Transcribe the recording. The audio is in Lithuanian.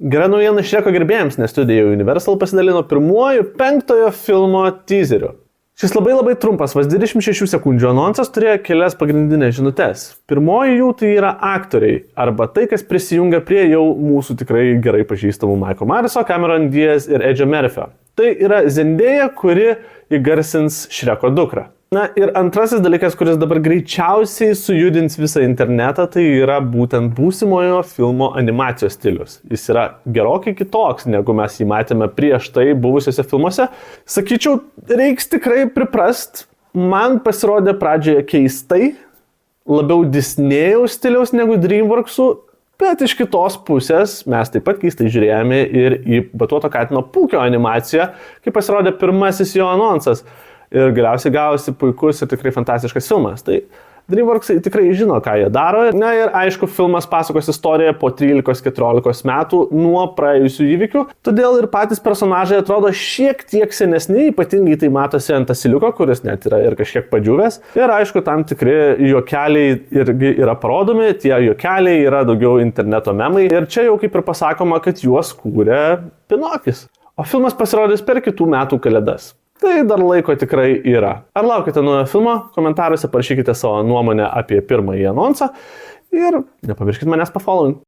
Gera naujiena Šreko gerbėjams, nes studija Universal pasidalino pirmuoju 5-ojo filmo teaseriu. Šis labai trumpas, vos 26 sekundžių anonsas turėjo kelias pagrindinės žinutes. Pirmoji jų tai yra aktoriai, arba tai, kas prisijungia prie jau mūsų tikrai gerai pažįstamų Michael Myerso, Cameron Diaz ir Edžio Murphyo. Tai yra Zendaya, kuri įgarsins Šreko dukrą. Na ir antrasis dalykas, kuris dabar greičiausiai sujudins visą internetą, tai yra būtent būsimojo filmo animacijos stilius. Jis yra gerokai kitoks, negu mes jį matėme prieš tai buvusiuose filmuose. Sakyčiau, reiks tikrai priprast. Man pasirodė pradžioje keistai, labiau Disnėjaus stiliaus negu DreamWorksų, bet iš kitos pusės mes taip pat keistai žiūrėjome ir į Batuoto Katino Pūkio animaciją, kai pasirodė pirmasis jo anonsas. Ir galiausiai gavosi puikus ir tikrai fantastiškas filmas. Tai DreamWorksai tikrai žino, ką jie daro. Na ir aišku, filmas pasakos istoriją po 13-14 metų nuo praėjusių įvykių. Todėl ir patys personažai atrodo šiek tiek senesni, ypatingai tai matosi ant asiliuko, kuris net yra ir kažkiek padžiūvęs. Ir aišku, tam tikri juokeliai irgi yra parodomi, tie juokeliai yra daugiau interneto memai. Ir čia jau kaip ir pasakoma, kad juos kūrė Pinokis. O filmas pasirodys per kitų metų kalėdas. Tai dar laiko tikrai yra. Ar laukite naujo filmo? Komentaruose parašykite savo nuomonę apie pirmąjį anonsą ir nepamirškite manęs pafollowing.